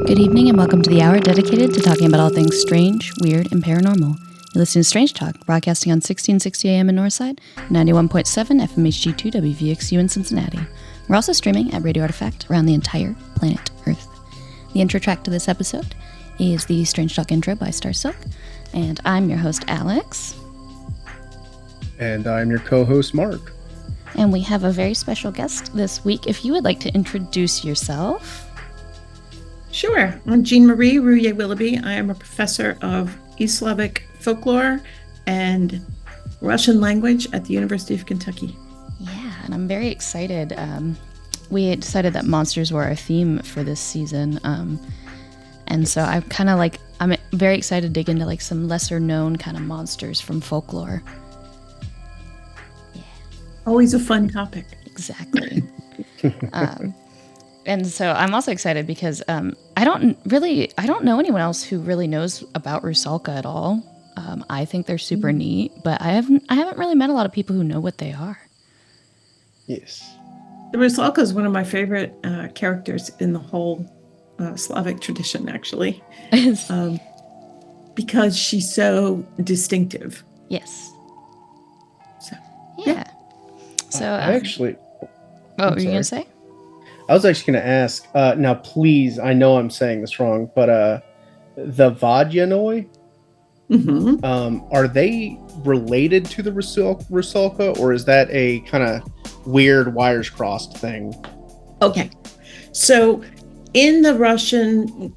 Good evening and welcome to the hour dedicated to talking about all things strange, weird, and paranormal. You're listening to Strange Talk, broadcasting on 1660 AM in Northside, 91.7 FMHG2 WVXU in Cincinnati. We're also streaming at Radio Artifact around the entire planet Earth. The intro track to this episode is the Strange Talk intro by Star Silk, and I'm your host, Alyx. And I'm your co-host, Mark. And we have a very special guest this week. If you would like to introduce yourself. Sure. I'm Jeanmarie Rouhier-Willoughby. I am a professor of East Slavic folklore and Russian language at the University of Kentucky. Yeah, and I'm very excited. We decided that monsters were our theme for this season. And so I'm very excited to dig into like some lesser known kind of monsters from folklore. Yeah. Always a fun topic. Exactly. And so I'm also excited because I don't know anyone else who really knows about Rusalka at all. I think they're super neat, but I haven't really met a lot of people who know what they are. Yes. The Rusalka is one of my favorite characters in the whole Slavic tradition, actually, because she's so distinctive. Yes. So yeah. So I actually. What were you gonna say? I was actually going to ask, now please, I know I'm saying this wrong, but the Vodyanoi, are they related to the Rusalka, or is that a kind of weird wires crossed thing? Okay. So in the Russian,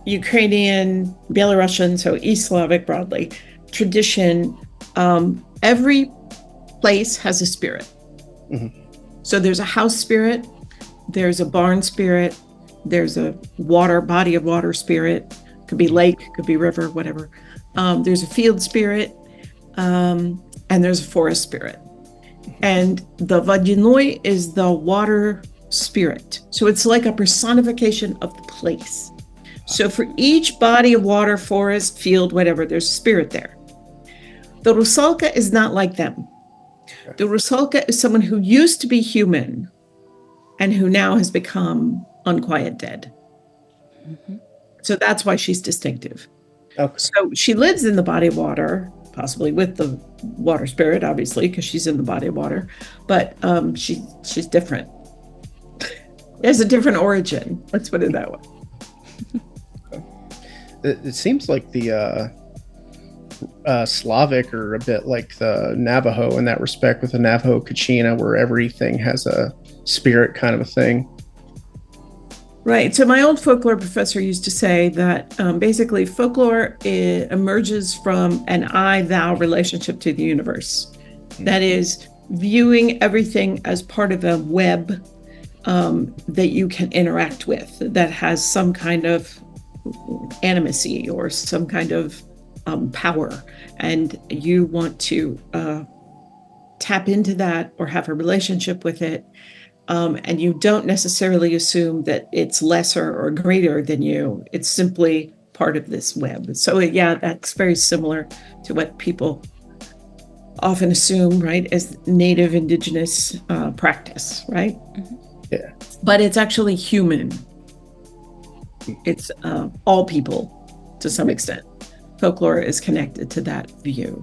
Ukrainian, Belarusian, so East Slavic broadly, tradition, every place has a spirit. Mm-hmm. So there's a house spirit, there's a barn spirit, there's a body of water spirit, could be lake, could be river, whatever. There's a field spirit, and there's a forest spirit. And the Vodyanoi is the water spirit. So it's like a personification of the place. So for each body of water, forest, field, whatever, there's a spirit there. The Rusalka is not like them. The Rusalka is someone who used to be human and who now has become unquiet dead. Mm-hmm. So that's why she's distinctive. Okay. So she lives in the body of water, possibly with the water spirit, obviously, because she's in the body of water. But she's different. There's a different origin. Let's put it that way. It seems like the Slavic are a bit like the Navajo in that respect, with the Navajo Kachina, where everything has a spirit kind of a thing. Right. So my old folklore professor used to say that basically folklore emerges from an I-thou relationship to the universe. Mm-hmm. That is, viewing everything as part of a web that you can interact with, that has some kind of animacy or some kind of power, and you want to tap into that or have a relationship with it, and you don't necessarily assume that it's lesser or greater than you. It's simply part of this web. So yeah, that's very similar to what people often assume, right, as native indigenous practice, right? Yeah. But it's actually human. It's all people to some extent. Folklore is connected to that view.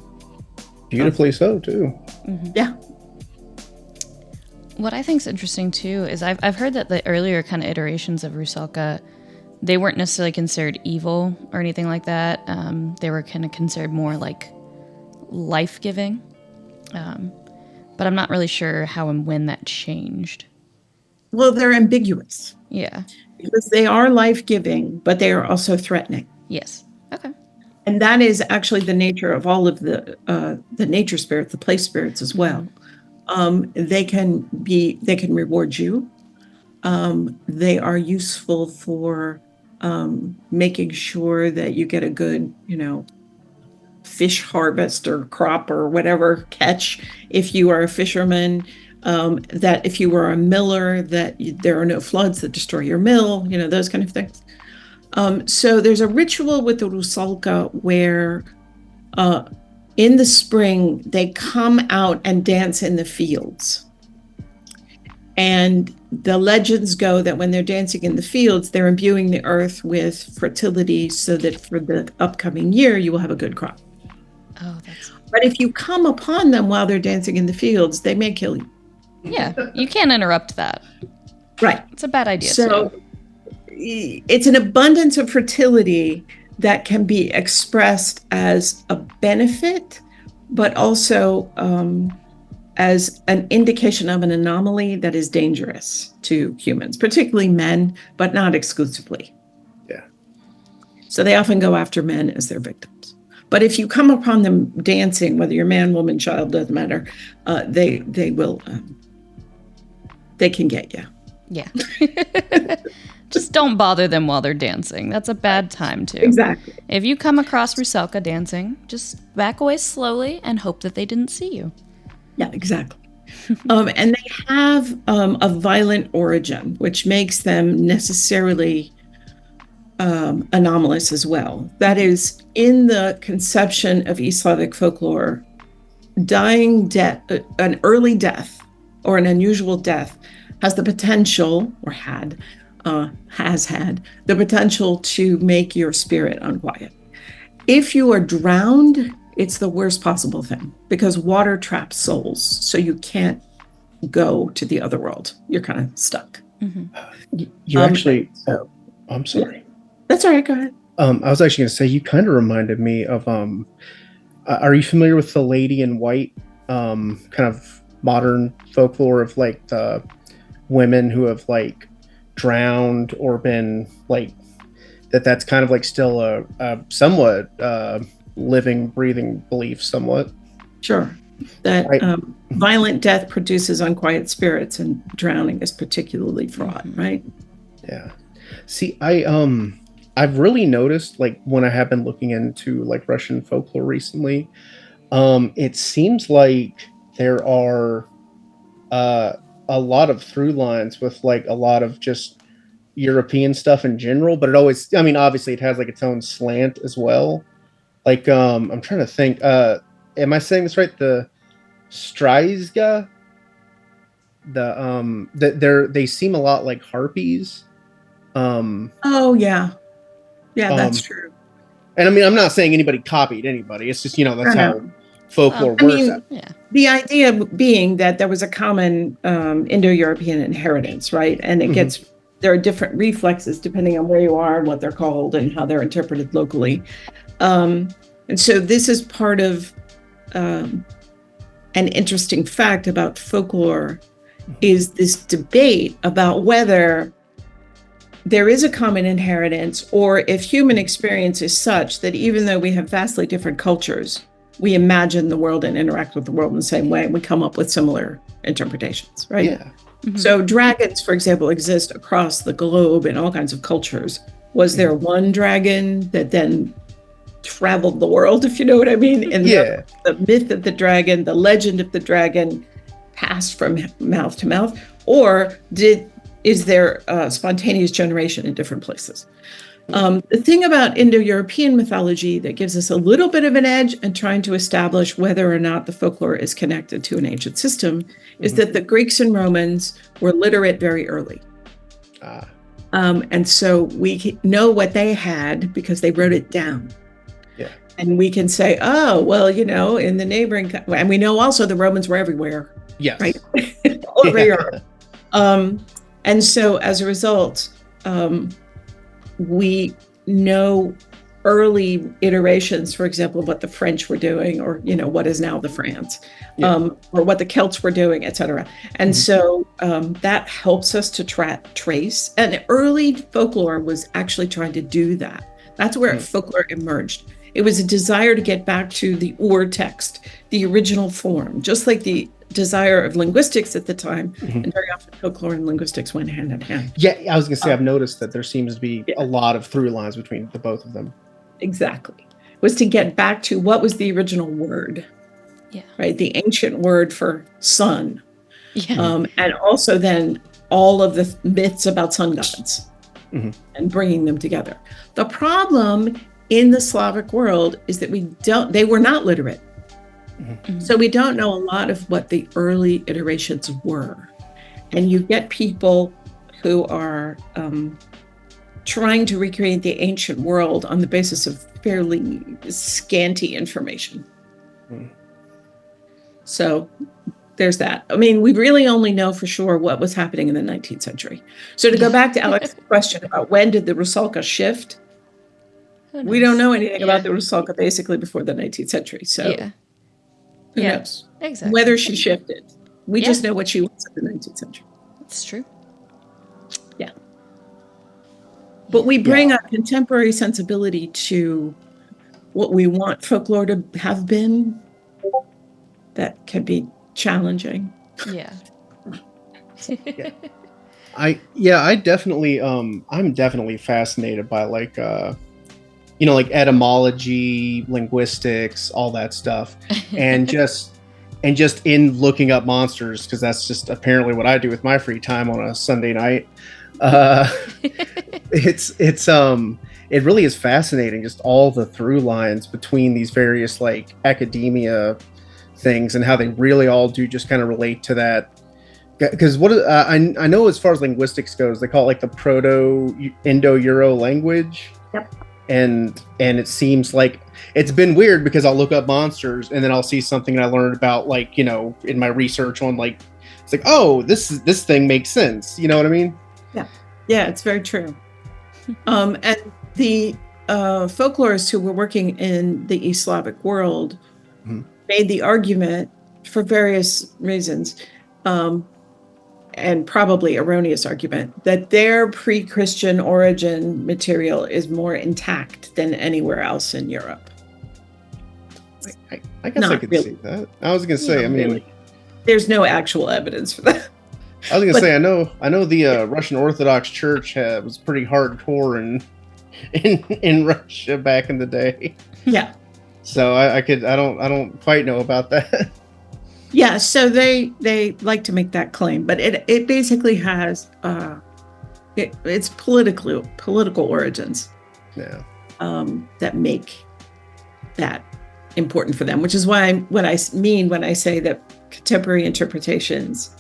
Beautifully so, too. Yeah. What I think is interesting, too, is I've heard that the earlier kind of iterations of Rusalka, they weren't necessarily considered evil or anything like that. They were kind of considered more like life-giving. But I'm not really sure how and when that changed. Well, they're ambiguous. Yeah. Because they are life-giving, but they are also threatening. Yes. Okay. And that is actually the nature of all of the nature spirits, the place spirits as well. They can reward you. They are useful for making sure that you get a good, fish harvest or crop or whatever catch. If you are a fisherman, that if you were a miller, that there are no floods that destroy your mill, those kind of things. So there's a ritual with the Rusalka where in the spring, they come out and dance in the fields. And the legends go that when they're dancing in the fields, they're imbuing the earth with fertility so that for the upcoming year, you will have a good crop. Oh, that's... But if you come upon them while they're dancing in the fields, they may kill you. Yeah, you can't interrupt that. Right. It's a bad idea. So it's an abundance of fertility that can be expressed as a benefit, but also as an indication of an anomaly that is dangerous to humans, particularly men, but not exclusively. Yeah. So they often go after men as their victims. But if you come upon them dancing, whether you're man, woman, child, doesn't matter, they will, they can get you. Yeah. Just don't bother them while they're dancing. That's a bad time, too. Exactly. If you come across Rusalka dancing, just back away slowly and hope that they didn't see you. Yeah, exactly. And they have a violent origin, which makes them necessarily anomalous as well. That is, in the conception of East Slavic folklore, an early death or an unusual death has the potential, or has had the potential to make your spirit unquiet. If you are drowned, it's the worst possible thing because water traps souls, so you can't go to the other world. You're kind of stuck. Mm-hmm. You actually... Oh, I'm sorry. Yeah. That's all right. Go ahead. I was actually going to say, you kind of reminded me of... are you familiar with the Lady in White kind of modern folklore of like the women who have like drowned or been like that's kind of like still a somewhat living, breathing belief somewhat? Sure. That violent death produces unquiet spirits, and drowning is particularly fraught, right? Yeah. See, I've really noticed, like, when I have been looking into like Russian folklore recently, it seems like there are a lot of through lines with like a lot of just European stuff in general, but it always, I mean, obviously it has like its own slant as well. Like, I'm trying to think, am I saying this right? The Stryzga, they seem a lot like harpies. Oh yeah. Yeah, that's true. And I mean, I'm not saying anybody copied anybody. It's just, that's how folklore works. I mean, the idea being that there was a common Indo-European inheritance, right? And it there are different reflexes depending on where you are and what they're called and how they're interpreted locally. And so this is part of an interesting fact about folklore is this debate about whether there is a common inheritance, or if human experience is such that even though we have vastly different cultures, we imagine the world and interact with the world in the same way, and we come up with similar interpretations, right? Yeah. Mm-hmm. So dragons, for example, exist across the globe in all kinds of cultures. Was there one dragon that then traveled the world, if you know what I mean? And the myth of the dragon, the legend of the dragon passed from mouth to mouth, or is there spontaneous generation in different places? The thing about Indo-European mythology that gives us a little bit of an edge in trying to establish whether or not the folklore is connected to an ancient system is that the Greeks and Romans were literate very early. And so we know what they had because they wrote it down. Yeah. And we can say, oh, well, in the neighboring, and we know also the Romans were everywhere. Yes. Right? All over Europe. And so as a result, we know early iterations, for example, what the French were doing, or, what is now the France, or what the Celts were doing, etc. And so that helps us to trace. And early folklore was actually trying to do that. That's where folklore emerged. It was a desire to get back to the Ur text, the original form, just like the desire of linguistics at the time. And very often folklore and linguistics went hand in hand. Yeah, I was going to say, I've noticed that there seems to be a lot of through lines between the both of them. Exactly. Was to get back to what was the original word. Yeah. Right. The ancient word for sun. Yeah. And also then all of the myths about sun gods and bringing them together. The problem in the Slavic world is that they were not literate. So we don't know a lot of what the early iterations were. And you get people who are trying to recreate the ancient world on the basis of fairly scanty information. So there's that. I mean, we really only know for sure what was happening in the 19th century. So to go back to Alex's question about when did the Rusalka shift, we don't know anything about the Rusalka basically before the 19th century. So who knows? Exactly. Whether she shifted. We just know what she was in the 19th century. That's true. Yeah. But we bring a contemporary sensibility to what we want folklore to have been. That can be challenging. Yeah. I definitely I'm definitely fascinated by like etymology, linguistics, all that stuff. And just in looking up monsters, because that's just apparently what I do with my free time on a Sunday night. It really is fascinating, just all the through lines between these various like academia things and how they really all do just kind of relate to that. Because I know as far as linguistics goes, they call it like the Proto-Indo-Euro language. Yep. And it seems like it's been weird because I'll look up monsters and then I'll see something I learned about, like, in my research on, like, it's like, oh, this thing makes sense. You know what I mean? Yeah, it's very true. And the folklorists who were working in the East Slavic world made the argument for various reasons, and probably erroneous argument, that their pre-Christian origin material is more intact than anywhere else in Europe. I guess I could see that. I was going to say, really. There's no actual evidence for that. I was going to say, I know the Russian Orthodox Church was pretty hardcore in Russia back in the day. Yeah. So I don't quite know about that. Yeah, so they like to make that claim, but it basically has it's political origins. Yeah. That make that important for them, which is what I mean when I say that contemporary interpretations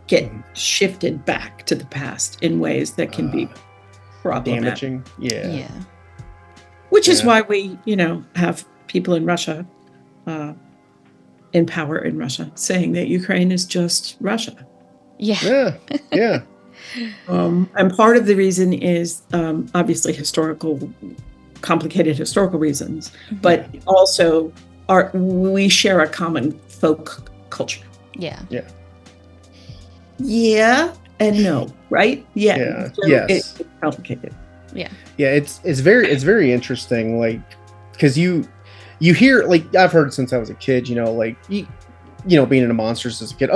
get shifted back to the past in ways that can be problematic. Damaging. Yeah. Which is why we, have people in Russia, in power in Russia, saying that Ukraine is just Russia. Yeah. And part of the reason is obviously complicated historical reasons, but also we share a common folk culture. Yeah. Yeah and no, right? Yeah. So yes. It's complicated. Yeah. Yeah, it's very interesting, like, because you hear, like, I've heard since I was a kid, like, being into monsters as a kid,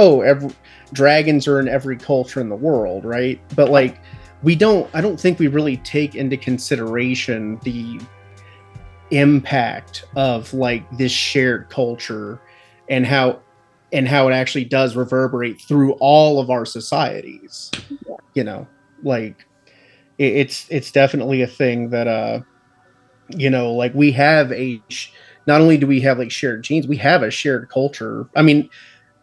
dragons are in every culture in the world, right? But like, I don't think we really take into consideration the impact of like this shared culture and how it actually does reverberate through all of our societies. Like it's definitely a thing that like we have not only do we have like shared genes, we have a shared culture. I mean,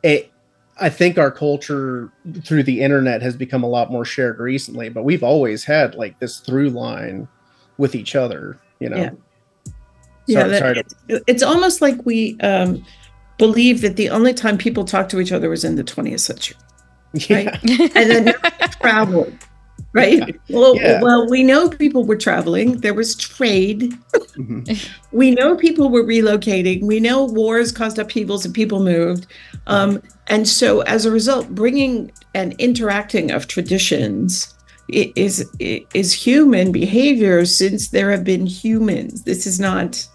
I think our culture through the internet has become a lot more shared recently, but we've always had like this through line with each other, Yeah. Sorry it's almost like we believe that the only time people talked to each other was in the 20th century, right? And then travel, right? Well, we know people were traveling. There was trade. We know people were relocating. We know wars caused upheavals and people moved. And so as a result, bringing and interacting of traditions is human behavior since there have been humans. This is not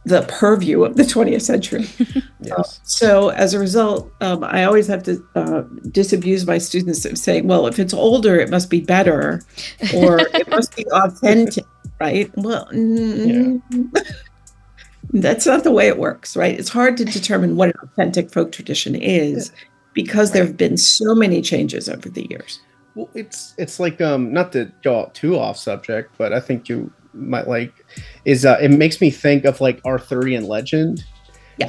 the purview of the 20th century. Yes. So as a result, I always have to disabuse my students of saying, well, if it's older, it must be better, or it must be authentic, right? Well, that's not the way it works, right? It's hard to determine what an authentic folk tradition is because there have been so many changes over the years. Well, it's like not to go too off subject, but I think you might like is it makes me think of like Arthurian legend,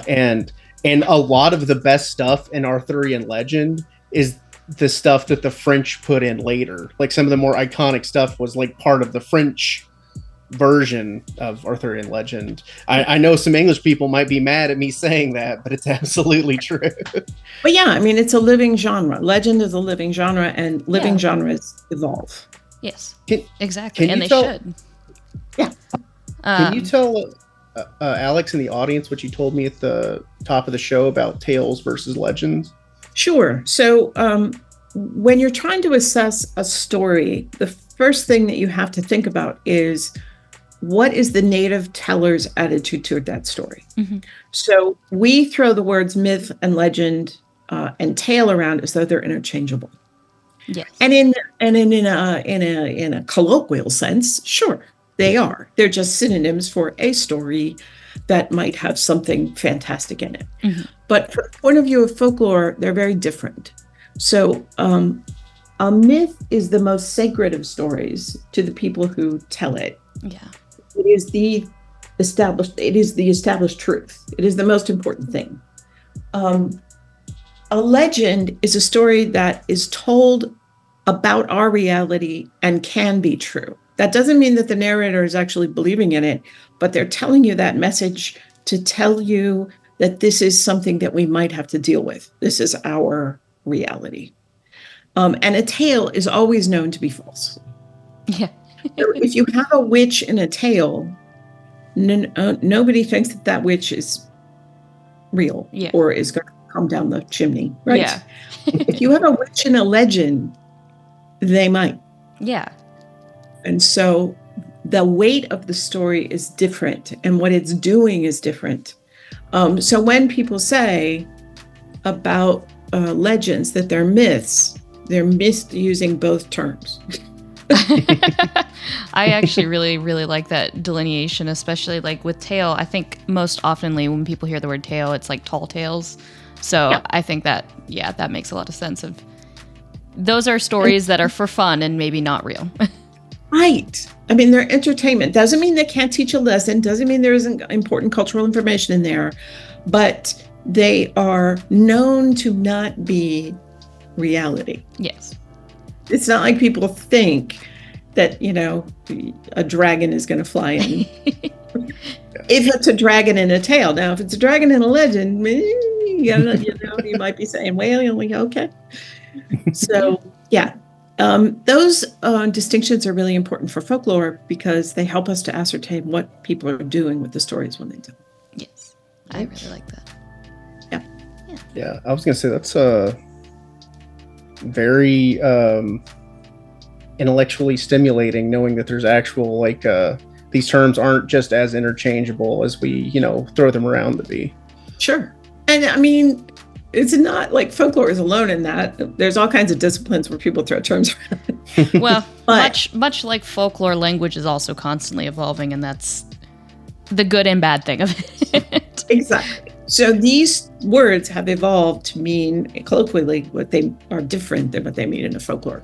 and a lot of the best stuff in Arthurian legend is the stuff that the French put in later. Like some of the more iconic stuff was like part of the French version of Arthurian legend. I know some English people might be mad at me saying that, but it's absolutely true. But yeah, I mean, it's a living genre. Legend is a living genre, and living genres evolve. Yes, exactly, and they should. Yeah. Can you tell Alex and the audience what you told me at the top of the show about tales versus legends? Sure. So when you're trying to assess a story, the first thing that you have to think about is what is the native teller's attitude toward that story? So we throw the words myth and legend and tale around as though they're interchangeable. Yes. And in a colloquial sense, sure, they are. They're just synonyms for a story that might have something fantastic in it. But from the point of view of folklore, they're very different. So a myth is the most sacred of stories to the people who tell it. Yeah. It is the established truth. It is the most important thing. A legend is a story that is told about our reality and can be true. That doesn't mean that the narrator is actually believing in it, but they're telling you that message to tell you that this is something that we might have to deal with. This is our reality. And a tale is always known to be false. Yeah. If you have a witch in a tale, nobody thinks that witch is real or is going to come down the chimney, right? Yeah. If you have a witch in a legend, they might. Yeah. And so the weight of the story is different, and what it's doing is different. So when people say about legends that they're misusing both terms. I actually really like that delineation, especially like with tale. I think most oftenly when people hear the word tale, it's like tall tales. So I think that, that makes a lot of sense. Of those are stories that are for fun and maybe not real. Right. I mean, they're entertainment. Doesn't mean they can't teach a lesson. Doesn't mean there isn't important cultural information in there. But they are known to not be reality. Yes. It's not like people think that, a dragon is going to fly in. If it's a dragon in a tale. Now, if it's a dragon in a legend, you might be saying, well, okay. So, those distinctions are really important for folklore because they help us to ascertain what people are doing with the stories when they tell. Yes, I really like that. Yeah, I was going to say that's very intellectually stimulating, knowing that there's actual these terms aren't just as interchangeable as we throw them around to be. Sure. And I mean, it's not like folklore is alone in that. There's all kinds of disciplines where people throw terms around. Well, much like folklore, language is also constantly evolving, and that's the good and bad thing of it. Exactly. So these words have evolved to mean colloquially what they are different than what they mean in a folklore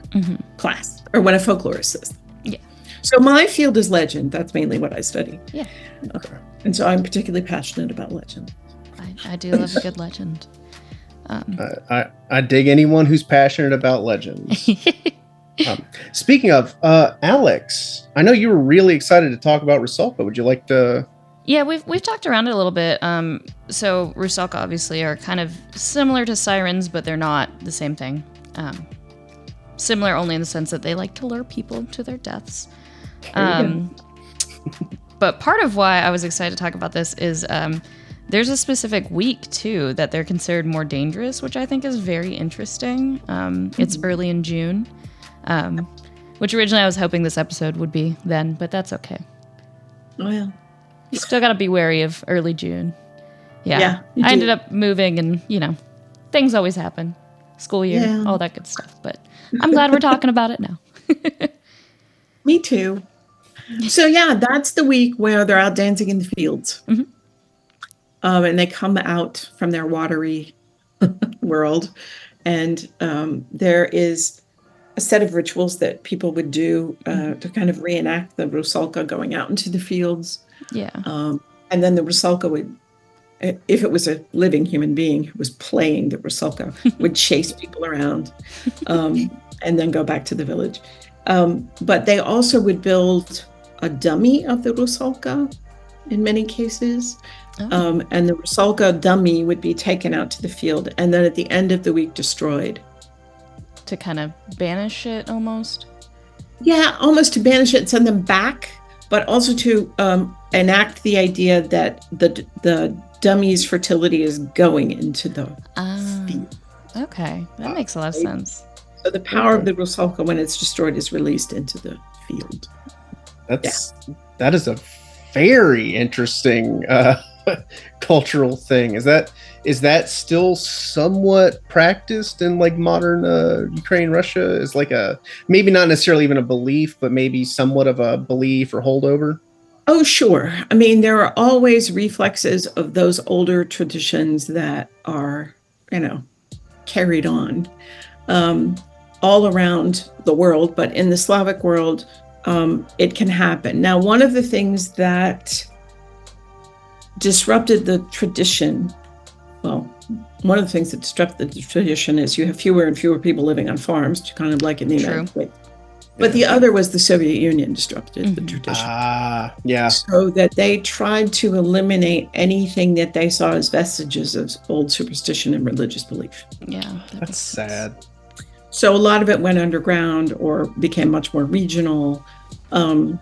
class or when a folklorist says that. Yeah. So my field is legend. That's mainly what I study. Yeah. Okay. And so I'm particularly passionate about legend. I do love a good legend. I dig anyone who's passionate about legends. Speaking of Alyx, I know you were really excited to talk about Rusalka. Would you like to? Yeah, we've talked around it a little bit. So Rusalka obviously are kind of similar to sirens, but they're not the same thing. Similar only in the sense that they like to lure people to their deaths. But part of why I was excited to talk about this is there's a specific week, too, that they're considered more dangerous, which I think is very interesting. It's early in June, which originally I was hoping this episode would be then, but that's okay. Oh, yeah. You still got to be wary of early June. Yeah. I ended up moving and, things always happen. School year, all that good stuff. But I'm glad we're talking about it now. Me too. So, that's the week where they're out dancing in the fields. Mm-hmm. And they come out from their watery world. And there is a set of rituals that people would do to kind of reenact the Rusalka going out into the fields. Yeah. And then the Rusalka would, if it was a living human being who was playing the Rusalka, would chase people around and then go back to the village. But they also would build a dummy of the Rusalka in many cases. Oh. And the Rusalka dummy would be taken out to the field and then at the end of the week destroyed. To kind of banish it almost? Yeah, almost to banish it and send them back, but also to enact the idea that the dummy's fertility is going into the field. Okay, that makes a lot of sense. So the power of the Rusalka when it's destroyed is released into the field. That is a very interesting cultural thing. Is that still somewhat practiced in like modern Ukraine, Russia? Is like a maybe not necessarily even a belief, but maybe somewhat of a belief or holdover? Oh, sure. I mean, there are always reflexes of those older traditions that are, carried on all around the world, but in the Slavic world, it can happen. Now, one of the things that disrupted the tradition, one of the things that disrupted the tradition is you have fewer and fewer people living on farms, kind of like in the United States. But the other was the Soviet Union disrupted the tradition. So that they tried to eliminate anything that they saw as vestiges of old superstition and religious belief. Yeah, that's sad. So a lot of it went underground or became much more regional. And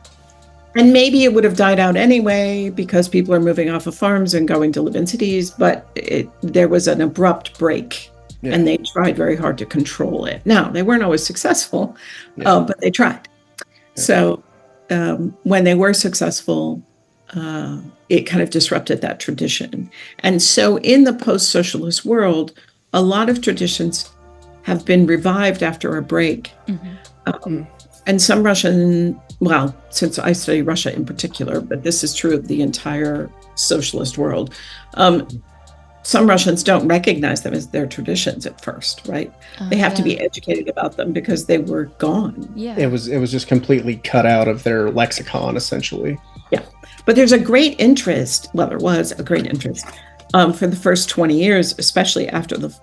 maybe it would have died out anyway because people are moving off of farms and going to live in cities, but there was an abrupt break and they tried very hard to control it. Now, they weren't always successful, but they tried. Yeah. So when they were successful, it kind of disrupted that tradition. And so in the post-socialist world, a lot of traditions have been revived after a break. And some Russian, since I study Russia in particular, but this is true of the entire socialist world, some Russians don't recognize them as their traditions at first, right? They have to be educated about them because they were gone. Yeah, it was just completely cut out of their lexicon, essentially. Yeah, but there's a great interest. Well, there was a great interest for the first 20 years, especially after the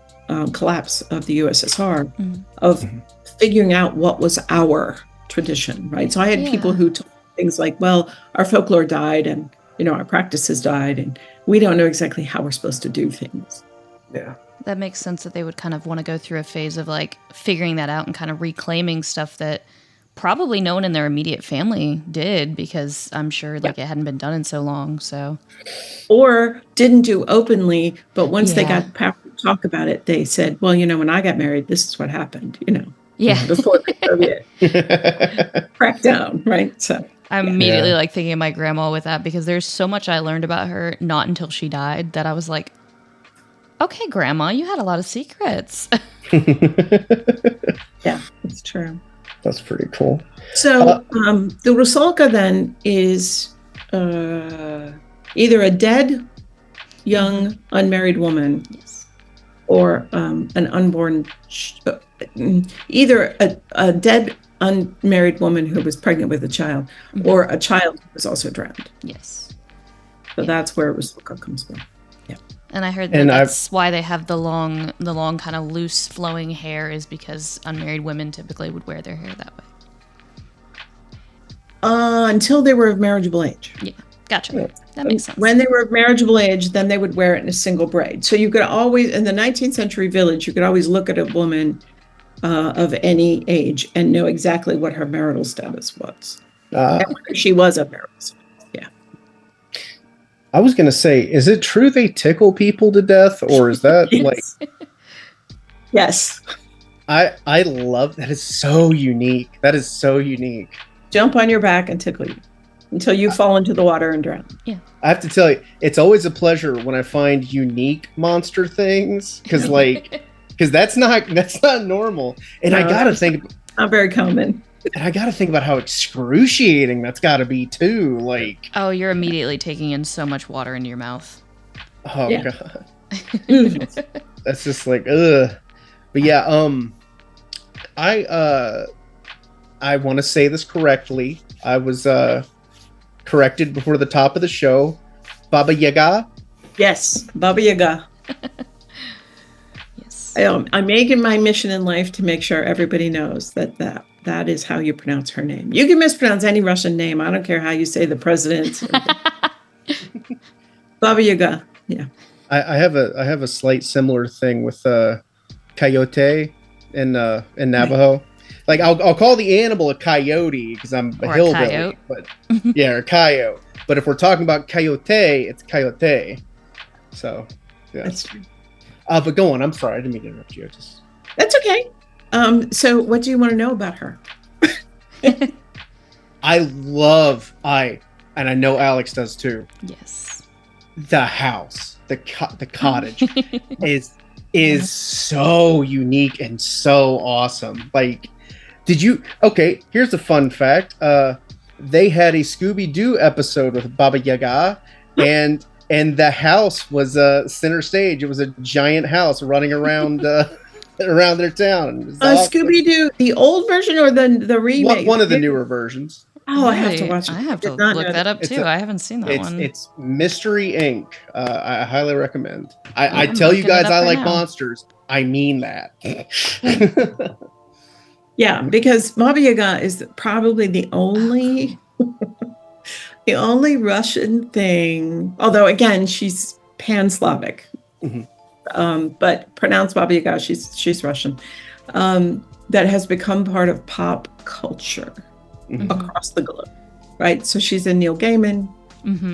collapse of the USSR, of figuring out what was our tradition, right? So I had people who told things like, well, our folklore died and, our practices died and we don't know exactly how we're supposed to do things. Yeah. That makes sense that they would kind of want to go through a phase of like figuring that out and kind of reclaiming stuff that probably no one in their immediate family did because I'm sure it hadn't been done in so long. So, or didn't do openly, but once they got power to talk about it, they said, well, when I got married, this is what happened, before the Soviet crackdown, right? So I'm immediately like thinking of my grandma with that because there's so much I learned about her not until she died that I was like, okay, Grandma, you had a lot of secrets. Yeah, it's true. That's pretty cool. So the Rusalka then is either a dead, young, unmarried woman or an unborn, either a dead unmarried woman who was pregnant with a child, or a child who was also drowned. Yes. So that's where Rusalka comes from. Yeah. And I heard that that's why they have the long kind of loose flowing hair, is because unmarried women typically would wear their hair that way. Until they were of marriageable age. Yeah, gotcha. Yeah. That makes sense. When they were of marriageable age, then they would wear it in a single braid. So you could always, in the 19th century village, you could always look at a woman of any age and know exactly what her marital status was. And whether she was of marital status. Yeah. I was going to say, is it true they tickle people to death, or is that Yes. Yes. I love that. Is so unique. That is so unique. Jump on your back and tickle you until you fall into the water and drown. Yeah. I have to tell you, it's always a pleasure when I find unique monster things, because that's not normal. And I gotta think, not very common. And I gotta think about how excruciating that's gotta be too. Like, oh, you're immediately taking in so much water into your mouth. Oh yeah. God, that's just like ugh. But yeah, I want to say this correctly. I was corrected before the top of the show. Baba Yaga? Yes, Baba Yaga. Yes. I'm making my mission in life to make sure everybody knows that is how you pronounce her name. You can mispronounce any Russian name. I don't care how you say the president. Baba Yaga. Yeah. I have a slight similar thing with coyote in Navajo. Like I'll call the animal a coyote because I'm a hillbilly, but yeah, or coyote. But if we're talking about coyote, it's coyote. So yeah, that's true. But go on. I'm sorry, I didn't mean to interrupt you. That's okay. So what do you want to know about her? and I know Alyx does too. Yes. The house, the cottage is so unique and so awesome. Like, okay, here's a fun fact. They had a Scooby-Doo episode with Baba Yaga, and the house was center stage. It was a giant house running around around their town. Awesome. Scooby-Doo, the old version or the remake? One of the newer versions. Oh, I have to watch it. I have to look that up too. I haven't seen that one. It's Mystery Inc. I highly recommend. I tell you guys I like monsters. I mean that. Yeah, because Baba Yaga is probably the only Russian thing. Although again, she's pan-Slavic, but pronounced Baba Yaga, she's Russian. That has become part of pop culture. Across the globe, right? So she's in Neil Gaiman,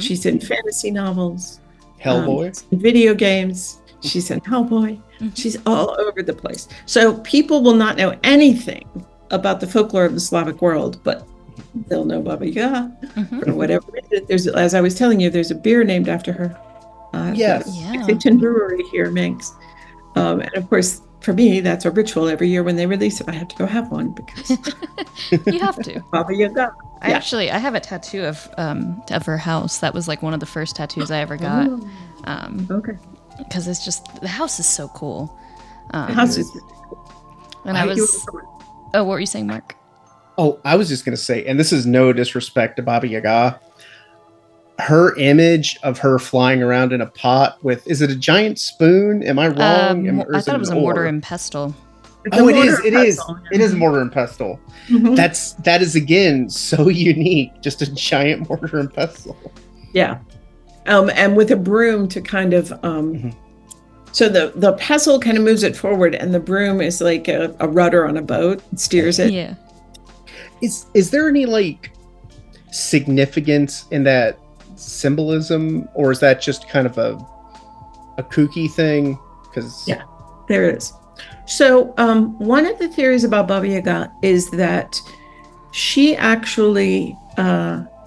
she's in fantasy novels, Hellboy, video games, she's in Hellboy, she's all over the place. So people will not know anything about the folklore of the Slavic world, but they'll know Baba Yaga for whatever reason. There's, as I was telling you, there's a beer named after her. Yes, Lexington Brewery here makes, and of course. For me, that's a ritual. Every year when they release it, I have to go have one because you have to. Baba Yaga. I have a tattoo of her house. That was like one of the first tattoos I ever got. Okay. Because it's just the house is so cool. The house is. And what were you saying, Mark? Oh, I was just gonna say, and this is no disrespect to Baba Yaga. Her image of her flying around in a pot with, is it a giant spoon? Am I wrong? I thought it was a mortar and pestle. Oh, it is. It is mortar and pestle. That is again so unique. Just a giant mortar and pestle. Yeah. And with a broom to kind of, so the pestle kind of moves it forward and the broom is like a rudder on a boat, steers it. Yeah. Is there any like significance in that symbolism, or is that just kind of a kooky thing? Because yeah, there is. So one of the theories about Baba Yaga is that she actually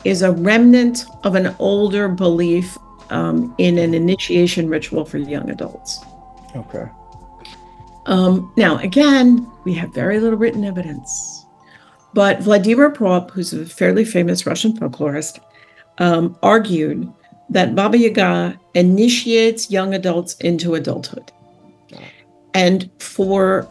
is a remnant of an older belief in an initiation ritual for young adults. Okay. Now again, we have very little written evidence, but Vladimir Prop, who's a fairly famous Russian folklorist, argued that Baba Yaga initiates young adults into adulthood. And for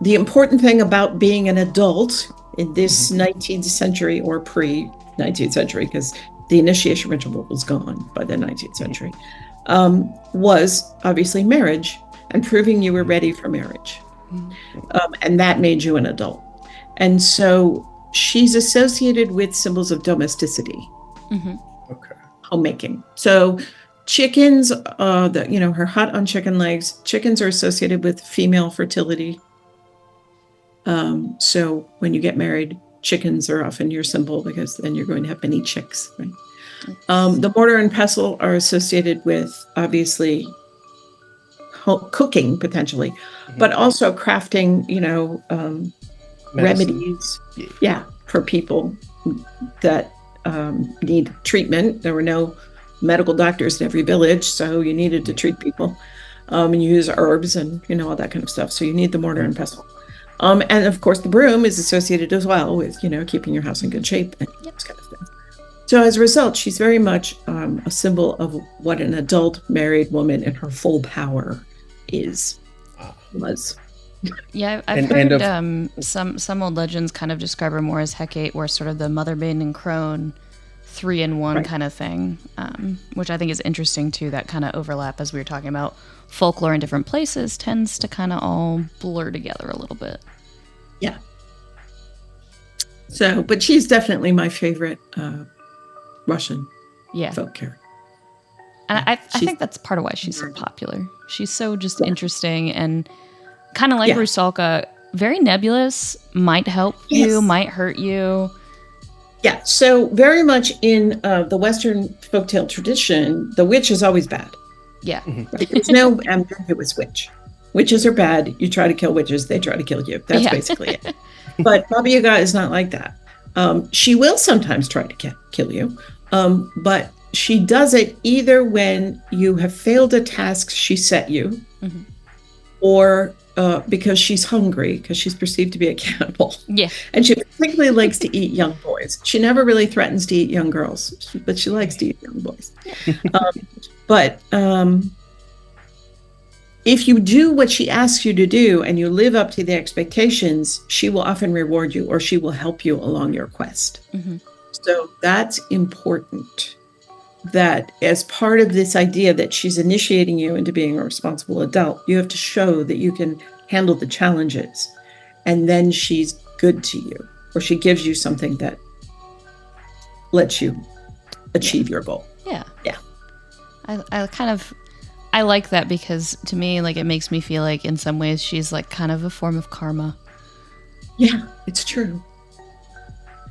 the important thing about being an adult in this 19th century or pre-19th century, because the initiation ritual was gone by the 19th century, was obviously marriage and proving you were ready for marriage. And that made you an adult. And so she's associated with symbols of domesticity, Okay. homemaking. So chickens, her hut on chicken legs, chickens are associated with female fertility. So when you get married, chickens are often your symbol because then you're going to have many chicks, right? The mortar and pestle are associated with, obviously, cooking potentially, but also crafting, remedies, for people that need treatment. There were no medical doctors in every village, so you needed to treat people, and use herbs and all that kind of stuff. So you need the mortar and pestle. And of course, the broom is associated as well with keeping your house in good shape and this kind of thing. So as a result, she's very much a symbol of what an adult married woman in her full power was. Yeah, I've heard some old legends kind of describe her more as Hecate, where sort of the mother, maiden, and crone, 3-in-1 kind of thing, which I think is interesting too. That kind of overlap, as we were talking about folklore in different places, tends to kind of all blur together a little bit. Yeah. So, but she's definitely my favorite Russian folk character. And I think that's part of why she's so popular. She's so just interesting and kind of like Rusalka, very nebulous, might help you, might hurt you. Yeah, so very much in the Western folktale tradition, the witch is always bad. Yeah. Right? There's no ambiguous witch. Witches are bad. You try to kill witches, they try to kill you. That's basically it. But Baba Yaga is not like that. She will sometimes try to kill you, but she does it either when you have failed a task she set you, or because she's hungry, because she's perceived to be a cannibal. Yeah. And she particularly likes to eat young boys. She never really threatens to eat young girls, but she likes to eat young boys. But if you do what she asks you to do and you live up to the expectations, she will often reward you, or she will help you along your quest. So that's important, that as part of this idea that she's initiating you into being a responsible adult, you have to show that you can handle the challenges, and then she's good to you, or she gives you something that lets you achieve your goal. Yeah. Yeah. I like that, because to me, like, it makes me feel like in some ways she's like kind of a form of karma. Yeah, it's true.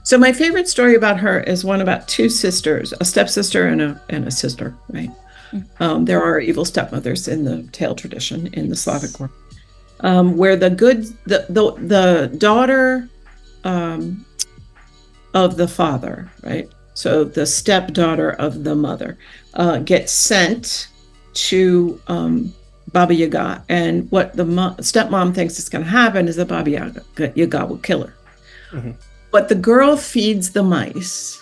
So my favorite story about her is one about two sisters, a stepsister and a sister, right? There are evil stepmothers in the tale tradition in the Slavic world, where the daughter of the father, right? So the stepdaughter of the mother gets sent to Baba Yaga, and what the stepmom thinks is going to happen is that Baba Yaga will kill her. But the girl feeds the mice,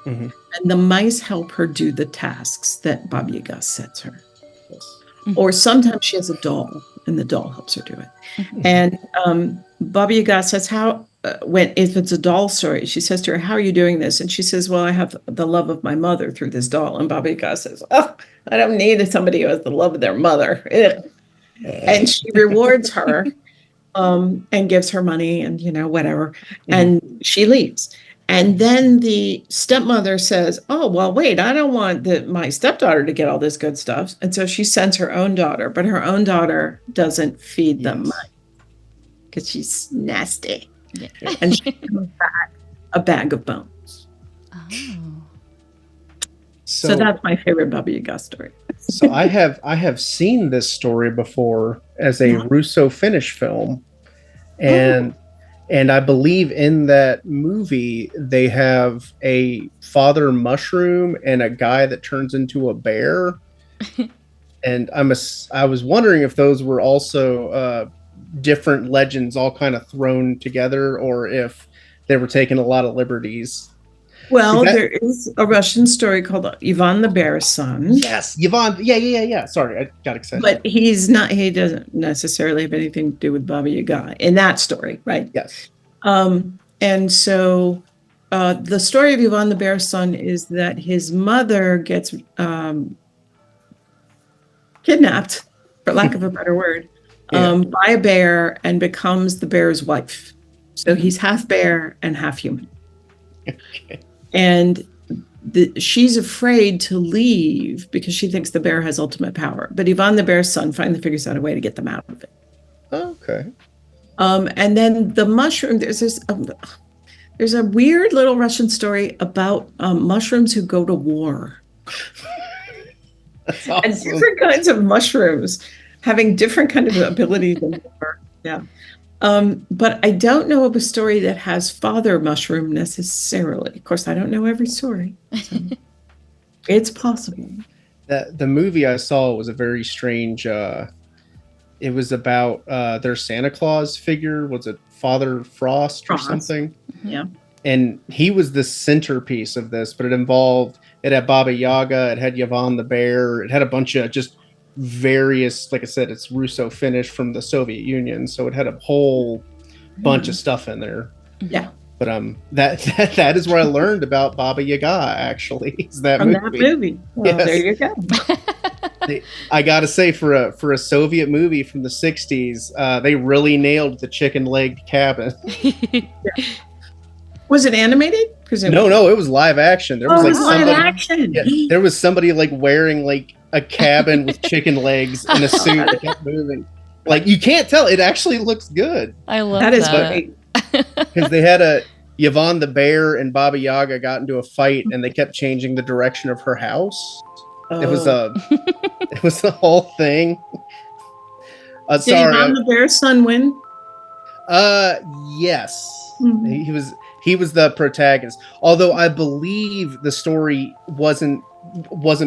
and the mice help her do the tasks that Baba Yaga sets her. Or sometimes she has a doll, and the doll helps her do it. And Baba Yaga says, if it's a doll story, she says to her, "How are you doing this?" And she says, "Well, I have the love of my mother through this doll." And Baba Yaga says, "Oh, I don't need somebody who has the love of their mother." And she rewards her. And gives her money and, whatever. And she leaves. And then the stepmother says, "Oh, well, wait, I don't want my stepdaughter to get all this good stuff." And so she sends her own daughter, but her own daughter doesn't feed them money because she's nasty. Yeah. And she comes back a bag of bones. Oh. So that's my favorite Baba Yaga story. So I have seen this story before as a Russo-Finnish film, and I believe in that movie they have a father mushroom and a guy that turns into a bear, and I was wondering if those were also different legends all kind of thrown together, or if they were taking a lot of liberties. Well, there is a Russian story called Ivan the Bear's Son. Yes, Yvonne. Yeah. Sorry, I got excited. But he doesn't necessarily have anything to do with Baba Yaga in that story, right? Yes. And so the story of Ivan the Bear's Son is that his mother gets kidnapped, for lack of a better word, by a bear and becomes the bear's wife. So he's half bear and half human. Okay. And she's afraid to leave because she thinks the bear has ultimate power. But Ivan the Bear's Son finally figures out a way to get them out of it. Okay. And then the mushroom, there's a weird little Russian story about mushrooms who go to war. That's awesome. And different kinds of mushrooms having different kind of abilities in war. Yeah. But I don't know of a story that has father mushroom necessarily. Of course, I don't know every story. So it's possible. The movie I saw was a very strange. It was about their Santa Claus figure. Was it Father Frost or something? Yeah. And he was the centerpiece of this, but it had Baba Yaga, it had Yvonne the Bear, it had a bunch of just various, like I said, it's Russo-Finnish from the Soviet Union, so it had a whole bunch of stuff in there. Yeah. But that is where I learned about Baba Yaga, actually. Is that From movie. that movie. Well, Yes. there you go. I gotta say, for a Soviet movie from the 60s, they really nailed the chicken-legged cabin. Was it animated? No, it was live action. There was live action. Yeah, there was somebody like wearing like a cabin with chicken legs and a suit that kept moving. Like, you can't tell. It actually looks good. I love that. That is great. Because they had Yvonne the Bear and Baba Yaga got into a fight and they kept changing the direction of her house. Oh. It was the whole thing. Did Sorry. Ivan the Bear's Son win? Yes. Mhm. He was the protagonist. Although I believe the story wasn't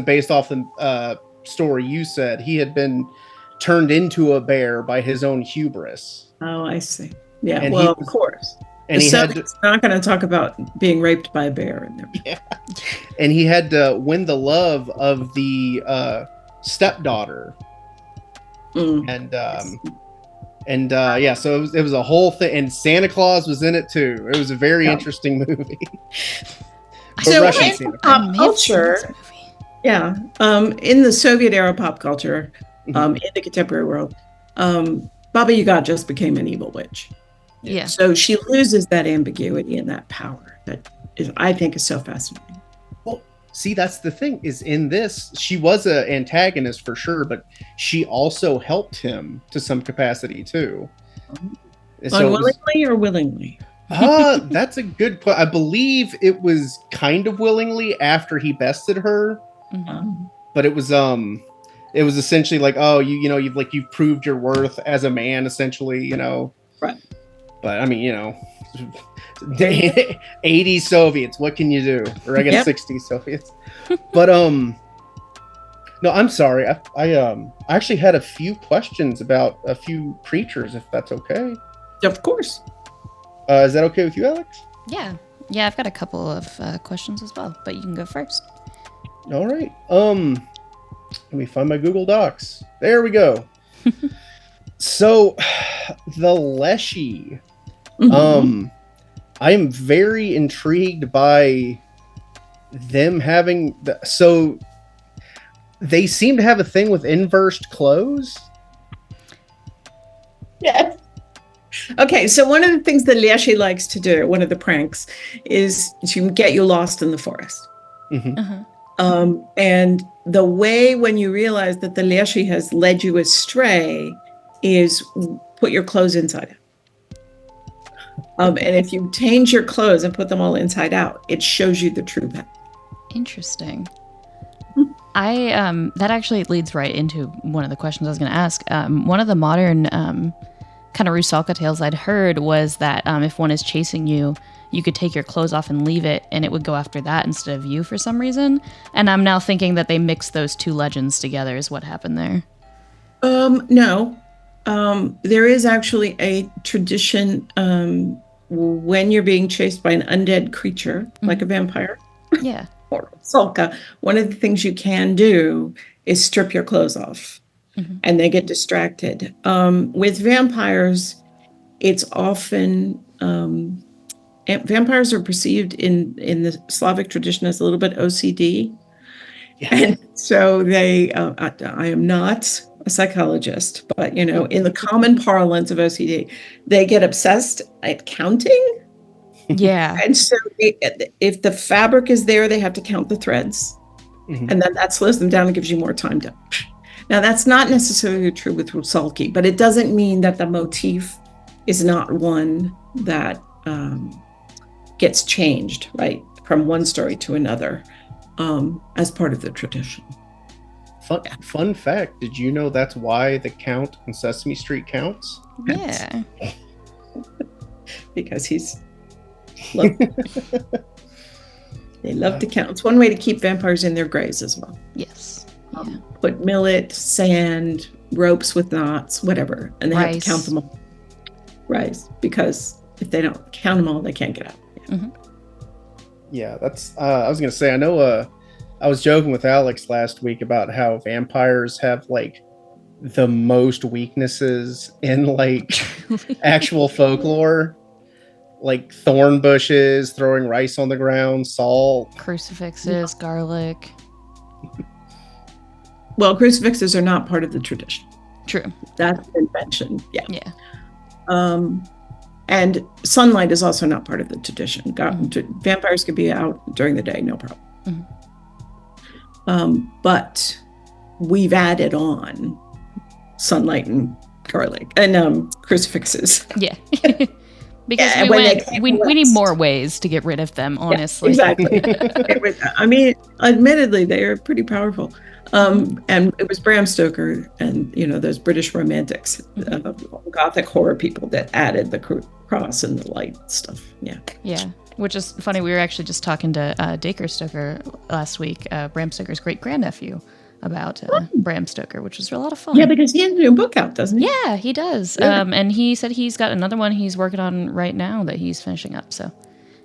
based off the story you said. He had been turned into a bear by his own hubris. Oh, I see. Yeah, And of course. And he had to, not going to talk about being raped by a bear in there. yeah, and he had to win the love of the stepdaughter. And yeah, so it was a whole thing, and Santa Claus was in it too. It was a very interesting movie. So Russian in Santa pop culture, yeah, in the Soviet era pop culture, in the contemporary world, Baba Yaga just became an evil witch. Yeah. So she loses that ambiguity and that power that I think is so fascinating. Well, see, that's the thing, is in this, she was an antagonist for sure, but she also helped him to some capacity too. So Unwillingly or willingly? that's a good question. I believe it was kind of willingly after he bested her, but it was essentially like, oh, you've proved your worth as a man, essentially, Right. But I mean, 80s Soviets, what can you do? Or I guess 60s Soviets. But no, I'm sorry. I actually had a few questions about a few creatures, if that's okay. Of course. Is that okay with you, Alyx? Yeah. Yeah, I've got a couple of questions as well, but you can go first. All right. Let me find my Google Docs. There we go. So, the Leshy. I am very intrigued by them having so they seem to have a thing with inversed clothes. Yes. Okay, so one of the things that Leshy likes to do, one of the pranks, is to get you lost in the forest. And the way when you realize that the Leshy has led you astray is put your clothes inside out. And if you change your clothes and put them all inside out, it shows you the true path. Interesting. That actually leads right into one of the questions I was going to ask. One of the modern kind of Rusalka tales I'd heard was that if one is chasing you, you could take your clothes off and leave it, and it would go after that instead of you for some reason. And I'm now thinking that they mixed those two legends together is what happened there. No. There is actually a tradition when you're being chased by an undead creature, like a vampire Yeah. or Sulka, one of the things you can do is strip your clothes off, and they get distracted. With vampires, it's often vampires are perceived in the Slavic tradition as a little bit OCD. Yeah. And so I am not a psychologist, but in the common parlance of OCD, they get obsessed at counting. Yeah. And so if the fabric is there, they have to count the threads. And then that slows them down and gives you more time to. Now, that's not necessarily true with Rusalka, but it doesn't mean that the motif is not one that gets changed, right, from one story to another as part of the tradition. Fun fact, did you know that's why the Count in Sesame Street counts? Yeah. Because they love to count. It's one way to keep vampires in their graves as well. Yes. Put millet, sand, ropes with knots, whatever, and they have to count them all. Rice, because if they don't count them all, they can't get out. Yeah, that's. I was gonna say. I know. I was joking with Alex last week about how vampires have like the most weaknesses in like actual folklore, like thorn bushes, throwing rice on the ground, salt, crucifixes, garlic. Well, crucifixes are not part of the tradition. True. That's an invention. Yeah. Yeah. And sunlight is also not part of the tradition. Vampires can be out during the day, no problem. But we've added on sunlight and garlic and crucifixes. Yeah. Because we need more ways to get rid of them, honestly. Yeah, exactly. I mean, admittedly, they are pretty powerful. And it was Bram Stoker and, those British romantics, Gothic horror people that added the cross and the light stuff. Yeah. Yeah. Which is funny. We were actually just talking to Dacre Stoker last week, Bram Stoker's great grandnephew, about Bram Stoker, which was a lot of fun. Yeah, because he has a new book out, doesn't he? Yeah, he does. Yeah. And he said he's got another one he's working on right now that he's finishing up. So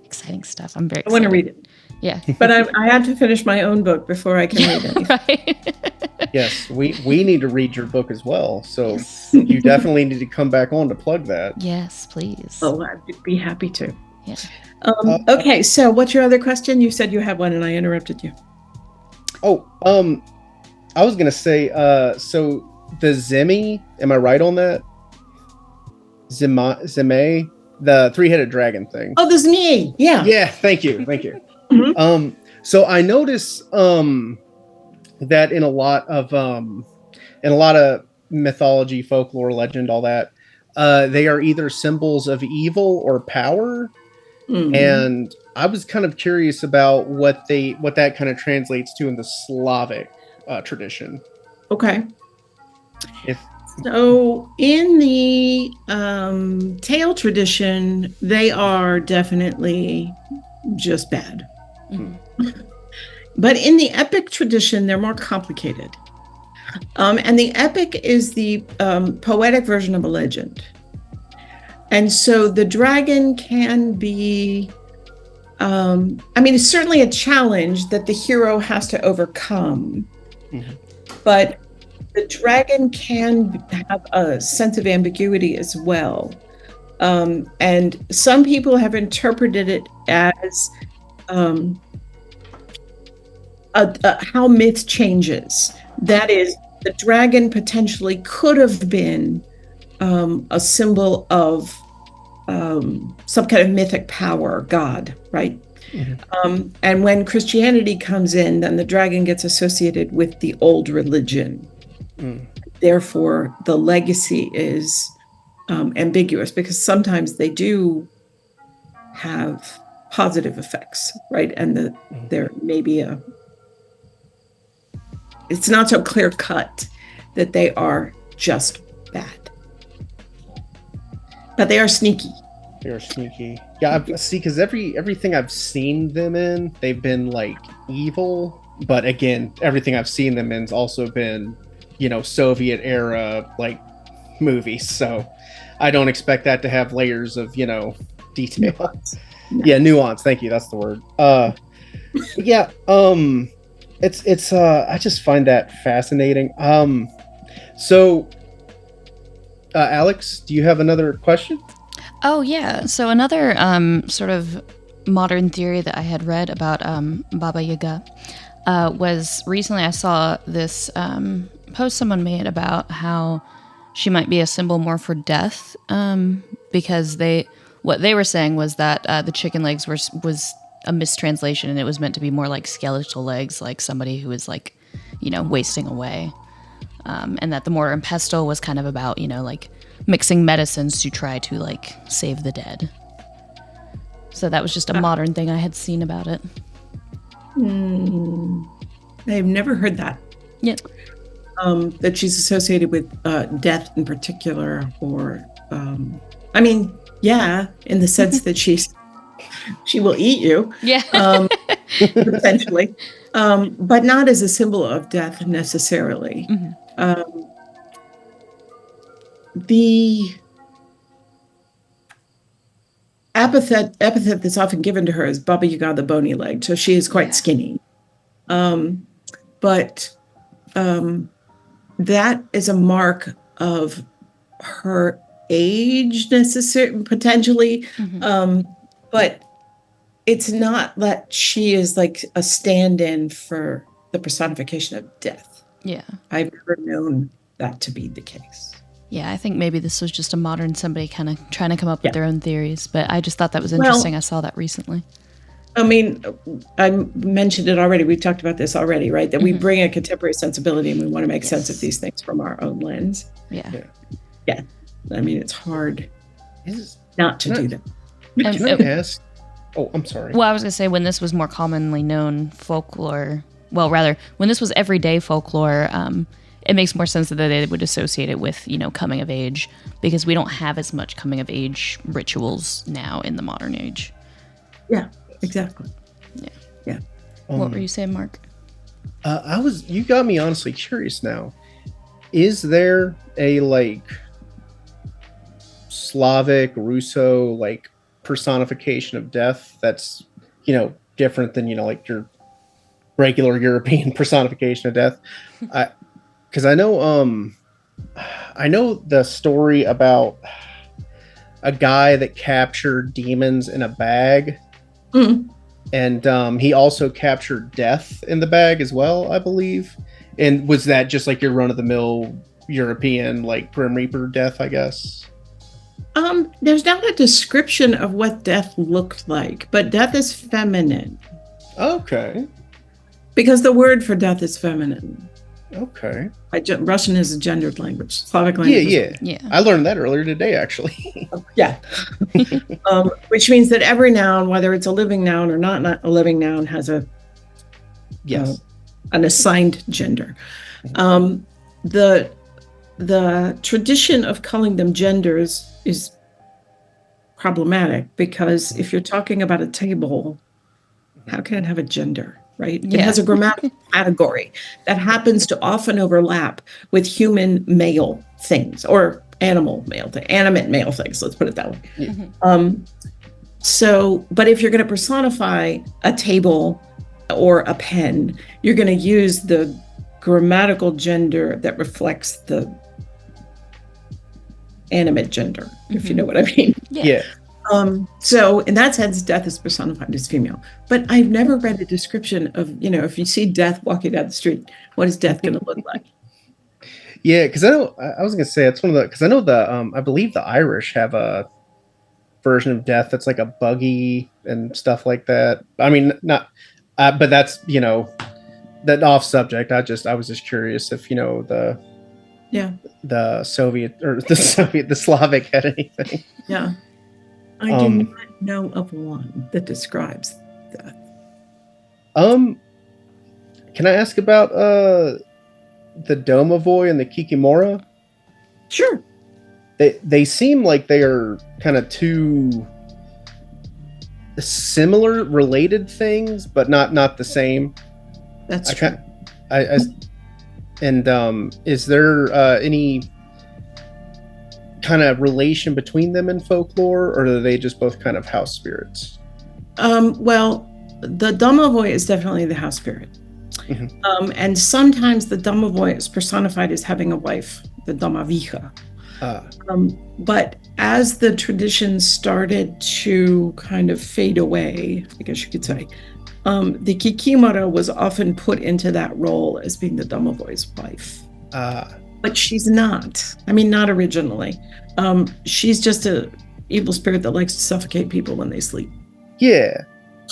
exciting stuff. I'm very excited. I want to read it. Yeah. But I had to finish my own book before I can read it. Right. Yes, we need to read your book as well. So you definitely need to come back on to plug that. Yes, please. Oh, I'd be happy to. Yeah. Okay, so what's your other question? You said you had one and I interrupted you. Oh, I was going to say, so the Zemi, am I right on that? Zeme, the three-headed dragon thing. Oh, the Zemi. Yeah. Yeah, thank you. So I noticed that in a lot of mythology, folklore, legend, all that, they are either symbols of evil or power. And I was kind of curious about what that kind of translates to in the Slavic tradition. Okay. So in the tale tradition, they are definitely just bad. But in the epic tradition, they're more complicated. And the epic is the poetic version of a legend. And so the dragon can be, it's certainly a challenge that the hero has to overcome. But the dragon can have a sense of ambiguity as well. And some people have interpreted it as how myth changes. That is, the dragon potentially could have been a symbol of some kind of mythic power, God, right? And when Christianity comes in, then the dragon gets associated with the old religion. Therefore, the legacy is ambiguous because sometimes they do have positive effects, right? And there may be it's not so clear cut that they are just bad. But they are sneaky. They are sneaky. Yeah, because everything I've seen them in, they've been like evil. But again, everything I've seen them in's also been, Soviet era like movies. So I don't expect that to have layers of, detail. Nuance. Yeah, nuance. Thank you. That's the word. Yeah. It's I just find that fascinating. So, Alex, do you have another question? Oh, yeah. So another sort of modern theory that I had read about Baba Yaga was recently I saw this post someone made about how she might be a symbol more for death because what they were saying was that the chicken legs was a mistranslation and it was meant to be more like skeletal legs, like somebody who is like, wasting away. And that the mortar and pestle was kind of about, like mixing medicines to try to like save the dead. So that was just a modern thing I had seen about it. I've never heard that. Yeah. That she's associated with death in particular, or yeah, in the sense that she will eat you. Yeah. Potentially, but not as a symbol of death necessarily. Mm-hmm. The epithet that's often given to her is Baba Yaga the bony leg, so she is quite skinny. But that is a mark of her age, potentially. Mm-hmm. But it's not that she is like a stand-in for the personification of death. Yeah. I've never known that to be the case. Yeah, I think maybe this was just a modern somebody kind of trying to come up with their own theories, but I just thought that was interesting. I saw that recently. I mean, I mentioned it already. We've talked about this already, right? That we bring a contemporary sensibility and we want to make sense of these things from our own lens. Yeah. I mean, it's hard not to do that. Can I ask? Oh, I'm sorry. Well, I was going to say when this was more commonly known folklore, when this was everyday folklore, it makes more sense that they would associate it with, coming of age, because we don't have as much coming of age rituals now in the modern age. Yeah, exactly. Yeah. What were you saying, Mark? You got me honestly curious now. Is there a Slavic, Russo, personification of death that's, different than, your regular European personification of death? Because I know the story about a guy that captured demons in a bag, and he also captured death in the bag as well, I believe. And was that just like your run-of-the-mill European Grim Reaper death, I guess? There's not a description of what death looked like, but death is feminine. Okay. Because the word for death is feminine. Okay. Russian is a gendered language. Slavic language. Yeah. I learned that earlier today, actually. Yeah. Which means that every noun, whether it's a living noun or not a living noun, has an assigned gender. The tradition of calling them genders is problematic, because if you're talking about a table, how can it have a gender? Right? Yeah. It has a grammatical category that happens to often overlap with human male things or animal male things, animate male things. Let's put it that way. Mm-hmm. But if you're going to personify a table or a pen, you're going to use the grammatical gender that reflects the animate gender, if you know what I mean. Yeah. So in that sense, death is personified as female. But I've never read a description of, if you see death walking down the street, what is death going to look like? Yeah, because I was going to say, it's one of the, because I know I believe the Irish have a version of death that's like a buggy and stuff like that. I mean, not, but that's, that off subject. I was just curious if, the Slavic had anything. Yeah. I do not know of one that describes that. Can I ask about the Domovoy and the Kikimora? Sure. They seem like they are kind of two similar, related things, but not the same. That's true. Is there any kind of relation between them in folklore, or are they just both kind of house spirits? Well, the domovoi is definitely the house spirit. Mm-hmm. And sometimes the domovoi is personified as having a wife, the domavicha. But as the tradition started to kind of fade away, I guess you could say, the kikimora was often put into that role as being the domovoi's wife. But she's not. I mean, not originally. She's just a evil spirit that likes to suffocate people when they sleep. Yeah,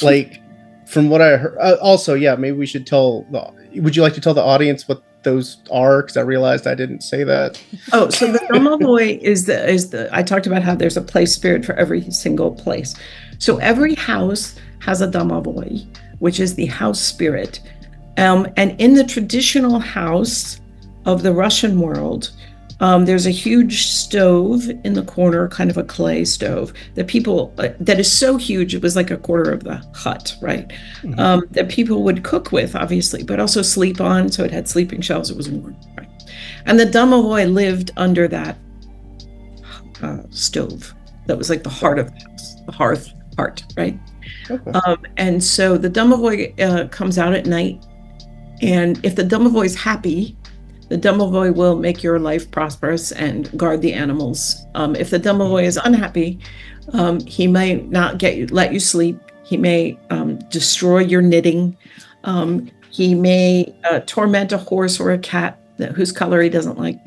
like from what I heard. Also, yeah, maybe we should would you like to tell the audience what those are? Because I realized I didn't say that. Oh, so the domovoi is the. I talked about how there's a place spirit for every single place. So every house has a domovoi, which is the house spirit. And in the traditional house of the Russian world, there's a huge stove in the corner, kind of a clay stove that is so huge, it was like a quarter of the hut, right? Mm-hmm. That people would cook with, obviously, but also sleep on. So it had sleeping shelves, it was warm, right? And the domovoi lived under that stove that was like the heart of the house, the heart, right? Okay. And so the domovoi comes out at night, and if the domovoi is happy, the domovoi will make your life prosperous and guard the animals. If the domovoi is unhappy, he may not let you sleep. He may destroy your knitting. He may torment a horse or a cat whose color he doesn't like.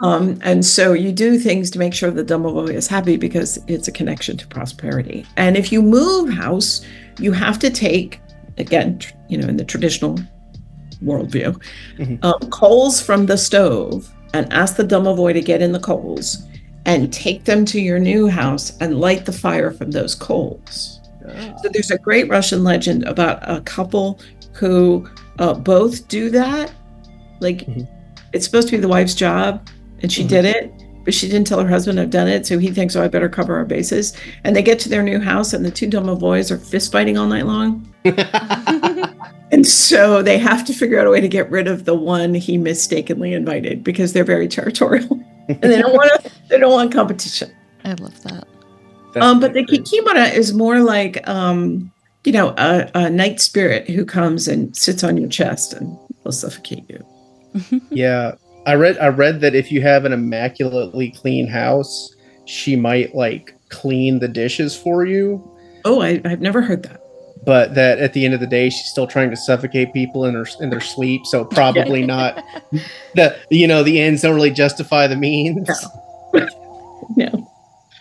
And so you do things to make sure the domovoi is happy because it's a connection to prosperity. And if you move house, you have to take, again, in the traditional worldview, coals from the stove and ask the domovoi to get in the coals and take them to your new house and light the fire from those coals. So there's a great Russian legend about a couple who both do that. Like, it's supposed to be the wife's job, and she did it, but she didn't tell her husband I've done it, so he thinks, I better cover our bases. And they get to their new house, and the two domovois are fist fighting all night long. And so they have to figure out a way to get rid of the one he mistakenly invited, because they're very territorial and they don't want competition. I love that. But the kikimora is more like a night spirit who comes and sits on your chest and will suffocate you. Yeah, I read that if you have an immaculately clean house, she might like clean the dishes for you. Oh, I've never heard that. But that at the end of the day, she's still trying to suffocate people in their sleep. So probably not. The ends don't really justify the means. No.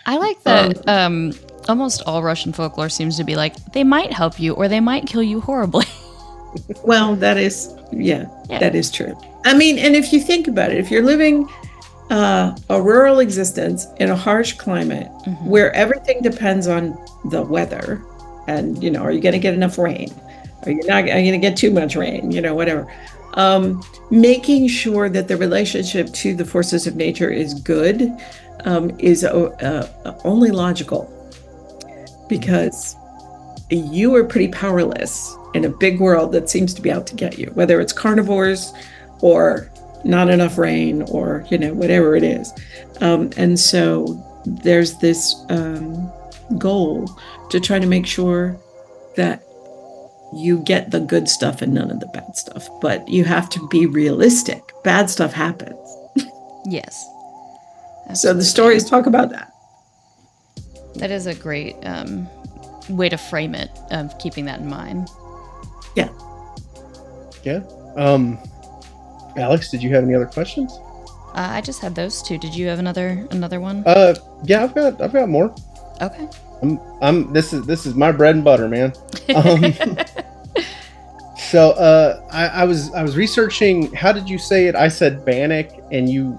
I like that. Almost all Russian folklore seems to be like they might help you or they might kill you horribly. Well, that is that is true. I mean, and if you think about it, if you're living a rural existence in a harsh climate where everything depends on the weather. And, are you going to get enough rain? Are you going to get too much rain? Whatever. Making sure that the relationship to the forces of nature is good is only logical, because you are pretty powerless in a big world that seems to be out to get you, whether it's carnivores or not enough rain or, whatever it is. And so there's this goal to try to make sure that you get the good stuff and none of the bad stuff. But you have to be realistic. Bad stuff happens. Yes. Absolutely. So the stories talk about that. That is a great way to frame it, keeping that in mind. Yeah. Yeah. Alex, did you have any other questions? I just had those two. Did you have another one? Yeah, I've got more. Okay. This is my bread and butter, man. So I was researching. How did you say it? I said Bannock, and you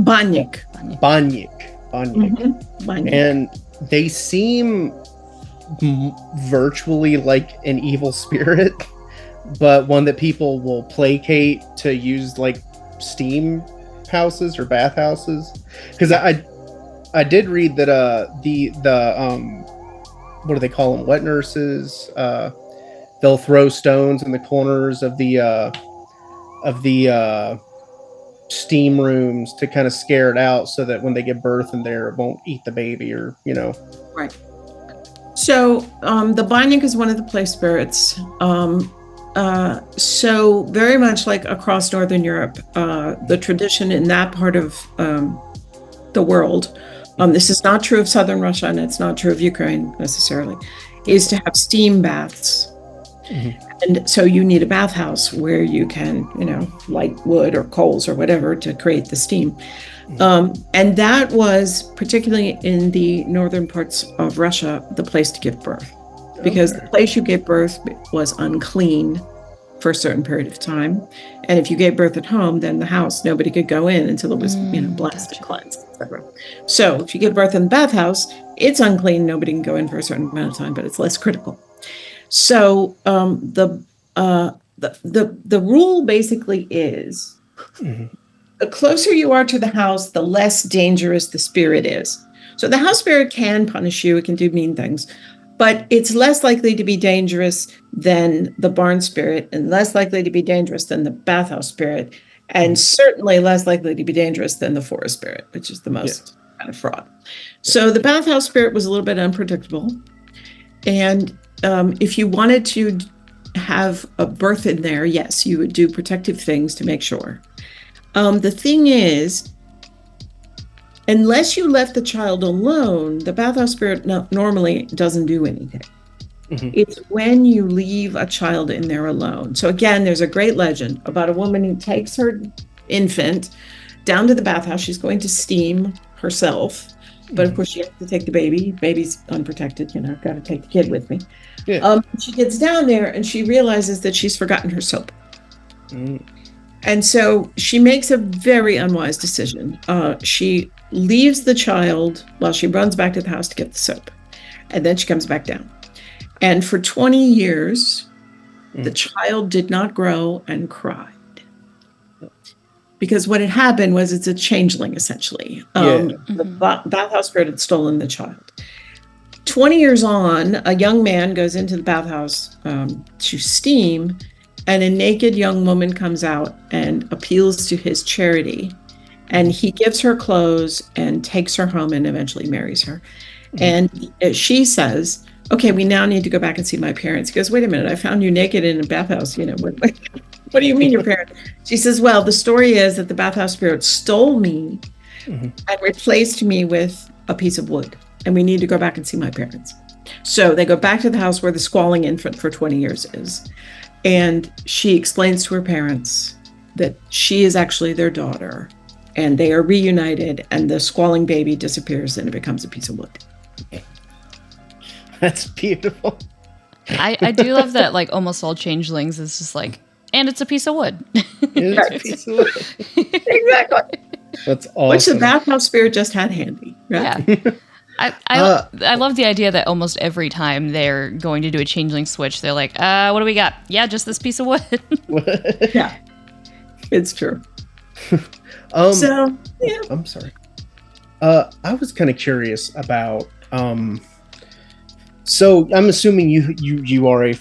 Banyak. Banyak. And they seem virtually like an evil spirit, but one that people will placate to use like steam houses or bathhouses. Because I did read that the what do they call them? Wet nurses. They'll throw stones in the corners of the steam rooms to kind of scare it out so that when they give birth in there, it won't eat the baby or, Right. So the binding is one of the place spirits. So very much like across Northern Europe, the tradition in that part of the world, this is not true of Southern Russia and it's not true of Ukraine necessarily, is to have steam baths. And so you need a bathhouse where you can, light wood or coals or whatever to create the steam. And that was, particularly in the northern parts of Russia, the place to give birth. Because the place you gave birth was unclean for a certain period of time. And if you gave birth at home, then the house, nobody could go in until it was, blessed and cleansed, etc. So if you give birth in the bathhouse, it's unclean, nobody can go in for a certain amount of time, but it's less critical. So the rule basically is the closer you are to the house, the less dangerous the spirit is. So the house spirit can punish you, it can do mean things, but it's less likely to be dangerous than the barn spirit and less likely to be dangerous than the bathhouse spirit, and certainly less likely to be dangerous than the forest spirit, which is the most kind of fraud. So the bathhouse spirit was a little bit unpredictable. And if you wanted to have a birth in there, yes, you would do protective things to make sure. The thing is, unless you left the child alone, the bathhouse spirit normally doesn't do anything. It's when you leave a child in there alone. So again, there's a great legend about a woman who takes her infant down to the bathhouse. She's going to steam herself. But of course, she has to take the baby. Baby's unprotected, got to take the kid with me. She gets down there and she realizes that she's forgotten her soap. And so she makes a very unwise decision. She leaves the child while she runs back to the house to get the soap. And then she comes back down. And for 20 years, the child did not grow and cried. Because what had happened was it's a changeling, essentially. The bathhouse spirit had stolen the child. 20 years on, a young man goes into the bathhouse to steam, and a naked young woman comes out and appeals to his charity. And he gives her clothes and takes her home and eventually marries her. And she says, okay, we now need to go back and see my parents. He goes, wait a minute, I found you naked in a bathhouse. What do you mean your parents? She says, well, the story is that the bathhouse spirit stole me and replaced me with a piece of wood. And we need to go back and see my parents. So they go back to the house where the squalling infant for 20 years is. And she explains to her parents that she is actually their daughter. And they are reunited, and the squalling baby disappears and it becomes a piece of wood. That's beautiful. I do love that, like, almost all changelings is just like, and it's a piece of wood. It's a piece of wood. Exactly. That's awesome. Which the bathhouse spirit just had handy. Right? Yeah. I love the idea that almost every time they're going to do a changeling switch, they're like, what do we got? Yeah, just this piece of wood. Yeah. It's true. I'm sorry. I was kind of curious about so I'm assuming you are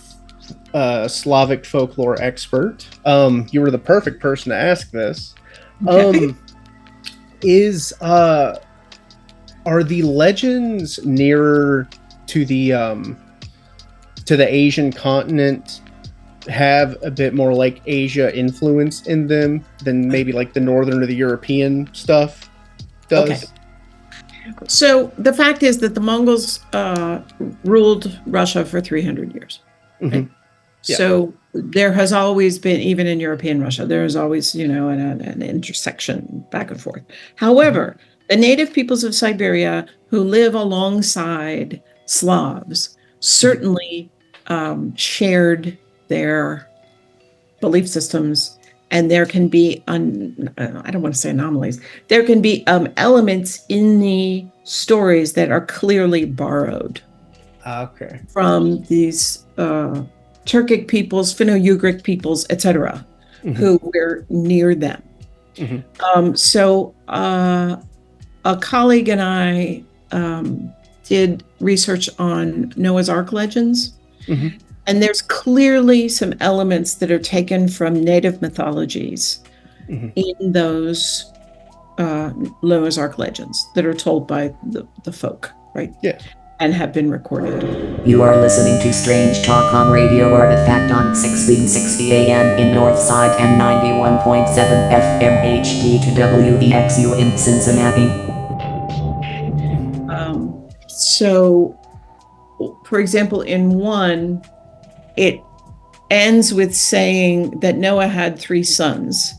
a Slavic folklore expert. You were the perfect person to ask this. Okay. Are the legends nearer to the Asian continent have a bit more like Asia influence in them than maybe like the northern or the European stuff does? Okay. So the fact is that the Mongols ruled Russia for 300 years. Right? Yeah. So there has always been, even in European Russia, there is always, an intersection back and forth. However, the native peoples of Siberia who live alongside Slavs certainly shared their belief systems, and there can be, I don't want to say anomalies, there can be elements in the stories that are clearly borrowed from these Turkic peoples, Finno-Ugric peoples, etc., who were near them. So a colleague and I did research on Noah's Ark legends. And there's clearly some elements that are taken from native mythologies in those Noah's Ark legends that are told by the folk, right? Yeah. And have been recorded. You are listening to Strange Talk on Radio Artifact on 1660 AM in Northside and 91.7 FM HD2WEXU in Cincinnati. So, for example, in one, it ends with saying that Noah had 3 sons,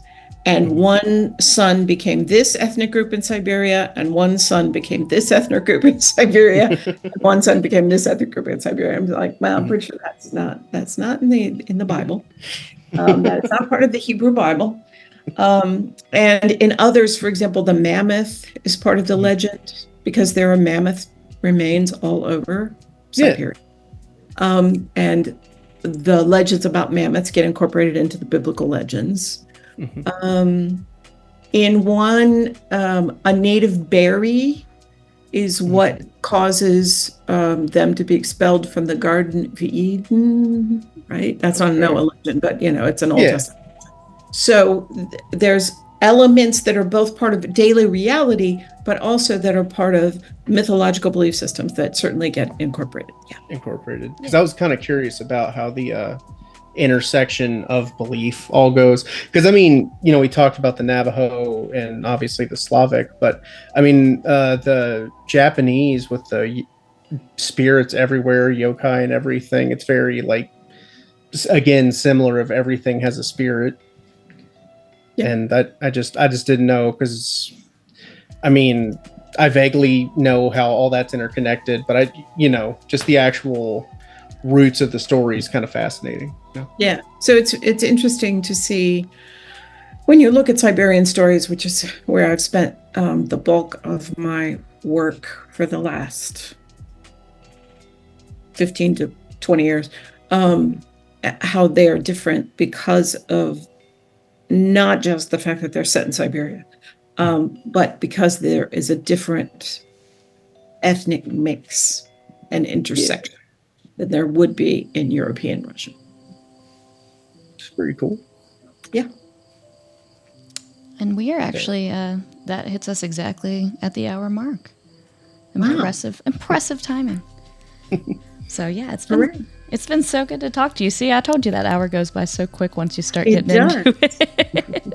and one son became this ethnic group in Siberia, and one son became this ethnic group in Siberia, and one son became this ethnic group in Siberia. I'm like, well, I'm pretty sure that's not in the Bible. That's not part of the Hebrew Bible. And in others, for example, the mammoth is part of the legend because there are mammoth remains all over Siberia. And the legends about mammoths get incorporated into the biblical legends. In one, a native berry is what causes them to be expelled from the Garden of Eden, right? That's not a Noah legend, but it's an Old Testament. So there's elements that are both part of daily reality, but also that are part of mythological belief systems that certainly get incorporated. Incorporated. Because I was kind of curious about how the intersection of belief all goes. Because, I mean, we talked about the Navajo and obviously the Slavic, but I mean, the Japanese with the spirits everywhere, yokai and everything, it's very, again, similar of everything has a spirit. Yeah. And that I just didn't know because, I mean, I vaguely know how all that's interconnected, but just the actual roots of the story is kind of fascinating. Yeah. So it's interesting to see when you look at Siberian stories, which is where I've spent the bulk of my work for the last 15 to 20 years, how they are different because of not just the fact that they're set in Siberia, but because there is a different ethnic mix and intersection than there would be in European Russia. It's pretty cool. Yeah. And we are actually, that hits us exactly at the hour mark. Impressive timing. So yeah, it's been so good to talk to you. See, I told you that hour goes by so quick once you start getting into it.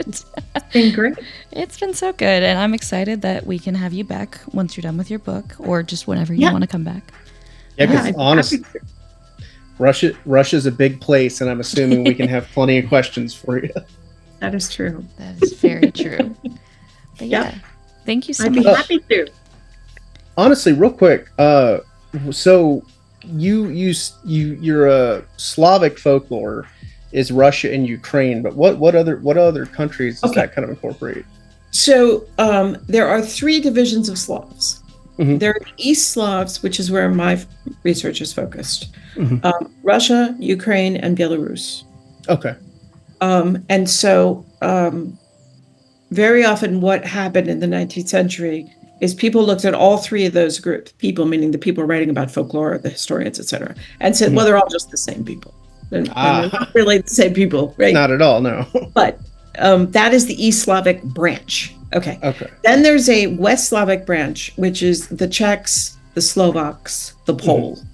It's been great. It's been so good, and I'm excited that we can have you back once you're done with your book, or just whenever you want to come back. Yeah, because honestly, Russia's a big place, and I'm assuming we can have plenty of questions for you. That is true. That is very true. But thank you so much. I'd be happy to. Honestly, real quick, so your Slavic folklore is Russia and Ukraine, but what other countries does that kind of incorporate? So there are 3 divisions of Slavs. There are East Slavs, which is where my research is focused. Russia, Ukraine, and Belarus. Okay. And so very often what happened in the 19th century is people looked at all 3 of those groups, people, meaning the people writing about folklore, the historians, etc., and said, well, they're all just the same people. They're not really the same people, right? Not at all, no. But that is the East Slavic branch. Okay. Then there's a West Slavic branch, which is the Czechs, the Slovaks, the Poles.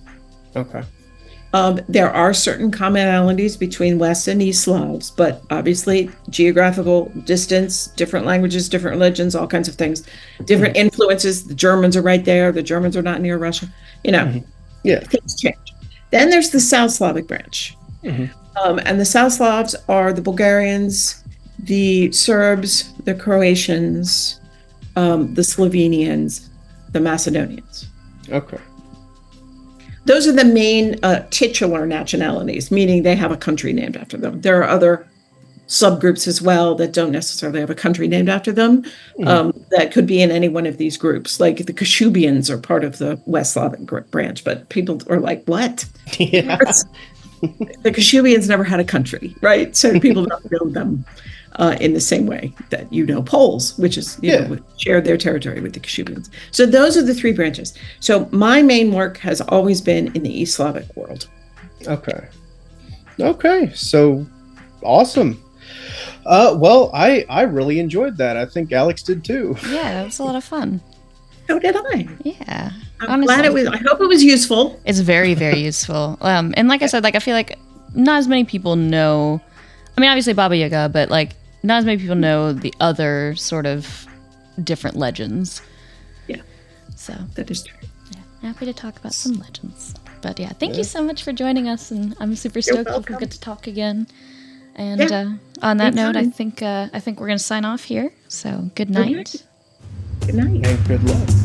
Okay. There are certain commonalities between West and East Slavs, but obviously geographical distance, different languages, different religions, all kinds of things, different influences. The Germans are right there. The Germans are not near Russia. Things change. Then there's the South Slavic branch. And the South Slavs are the Bulgarians, the Serbs, the Croatians, the Slovenians, the Macedonians. Okay. Those are the main titular nationalities, meaning they have a country named after them. There are other subgroups as well that don't necessarily have a country named after them. That could be in any one of these groups. Like the Kashubians are part of the West Slavic branch, but people are like, what? Yeah. The Kashubians never had a country, right? So people don't know them in the same way that Poles, which is, share their territory with the Kashubians. So those are the 3 branches. So my main work has always been in the East Slavic world. Okay. So awesome. Well, I really enjoyed that. I think Alex did too. Yeah, that was a lot of fun. So did I. Yeah. I'm glad it was. I hope it was useful. It's very, very useful. And like I said, like I feel like not as many people know. I mean, obviously Baba Yaga, but like not as many people know the other sort of different legends. Yeah. So that is true. Yeah, happy to talk about some legends. But yeah, thank you so much for joining us, and I'm super stoked we'll get to talk again. And on that note, I think we're gonna sign off here. So good night. Good night. And good luck.